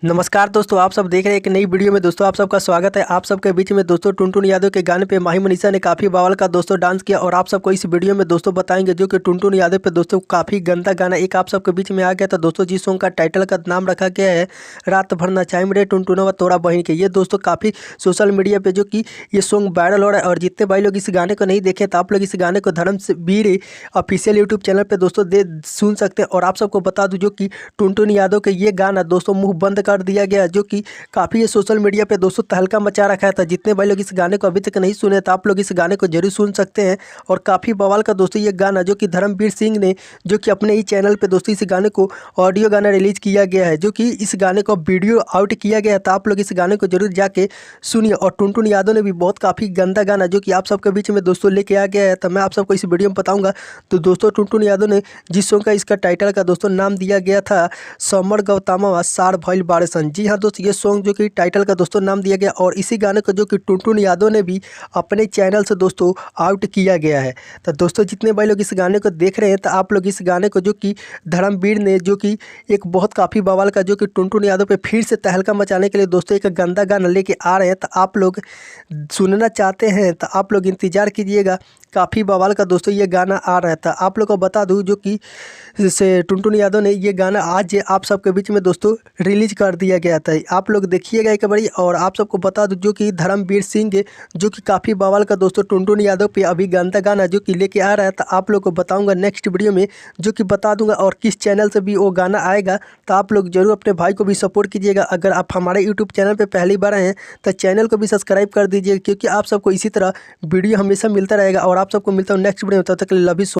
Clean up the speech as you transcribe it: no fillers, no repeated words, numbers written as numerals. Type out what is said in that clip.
नमस्कार दोस्तों, आप सब देख रहे हैं एक नई वीडियो में। दोस्तों आप सबका स्वागत है। आप सबके बीच में दोस्तों टुनटुन यादव के गाने पे माही मनीषा ने काफ़ी बवाल का दोस्तों डांस किया और आप सबको इस वीडियो में दोस्तों बताएंगे जो कि टुनटुन यादव पे दोस्तों काफ़ी गंदा गाना एक आप सबके बीच में आ गया था दोस्तों, जिस सॉन्ग का टाइटल का नाम रखा गया है रात भर नचाई मेरे टुनटुनवा तोड़ा बहिन के। ये दोस्तों काफ़ी सोशल मीडिया पर जो कि ये सॉन्ग वायरल हो रहा है और जितने भाई लोग इस गाने को नहीं देखे तो आप लोग इस गाने को धर्मवीर ऑफिशियल यूट्यूब चैनल पर दोस्तों सुन सकते हैं। और आप सबको बता दूँ जो कि टुनटुन यादव के ये गाना दोस्तों मुँह बंद कर दिया गया, जो कि काफ़ी ये सोशल मीडिया पे दोस्तों तहलका मचा रखा था। जितने भाई लोग इस गाने को अभी तक नहीं सुने तो आप लोग इस गाने को जरूर सुन सकते हैं। और काफ़ी बवाल का दोस्तों ये गाना जो कि धर्मवीर सिंह ने जो कि अपने ही चैनल पे दोस्तों इस गाने को ऑडियो गाना रिलीज किया गया है, जो कि इस गाने को वीडियो आउट किया गया है। तो आप लोग इस गाने को जरूर जाके सुनिए। और टुनटुन यादव ने भी बहुत काफ़ी गंदा गाना जो कि आप सबके बीच में दोस्तों लेके आ गया है, तो मैं आप सबको इस वीडियो में बताऊंगा। तो दोस्तों टुनटुन यादव ने जिस सॉन्ग का इसका टाइटल का दोस्तों नाम दिया गया था समर गौतमा सार भइल बारिशन। जी हाँ दोस्तों, ये सॉन्ग जो कि टाइटल का दोस्तों नाम दिया गया और इसी गाने को जो कि टुनटुन यादव ने भी अपने चैनल से दोस्तों आउट किया गया है। तो दोस्तों जितने भाई लोग इस गाने को देख रहे हैं तो आप लोग इस गाने को जो कि धर्मवीर ने जो कि एक बहुत काफ़ी बवाल का जो कि टुनटुन यादव पे फिर से तहलका मचाने के लिए दोस्तों एक गंदा गाना लेके आ रहे हैं। तो आप लोग सुनना चाहते हैं तो आप लोग इंतज़ार कीजिएगा। काफ़ी बवाल का दोस्तों ये गाना आ रहा था। आप लोग को बता दूं जो कि से टुनटुन यादव ने ये गाना आज आप सबके बीच में दोस्तों रिलीज कर दिया गया था। आप लोग देखिएगा एक बारी। और आप सबको बता दूं जो कि धर्मवीर सिंह जो कि काफ़ी बवाल का दोस्तों टुनटुन यादव पे अभी गंदा गाना जो कि लेके आ रहा है, तो आप लोग को बताऊंगा नेक्स्ट वीडियो में, जो कि बता दूंगा और किस चैनल से भी वो गाना आएगा। तो आप लोग जरूर अपने भाई को भी सपोर्ट कीजिएगा। अगर आप हमारे यूट्यूब चैनल पर पहली बार आए हैं तो चैनल को भी सब्सक्राइब कर दीजिए, क्योंकि आप सबको इसी तरह वीडियो हमेशा मिलता रहेगा। और आप सबको मिलता हूँ नेक्स्ट वीडियो में, तब तक के लिए लव यू।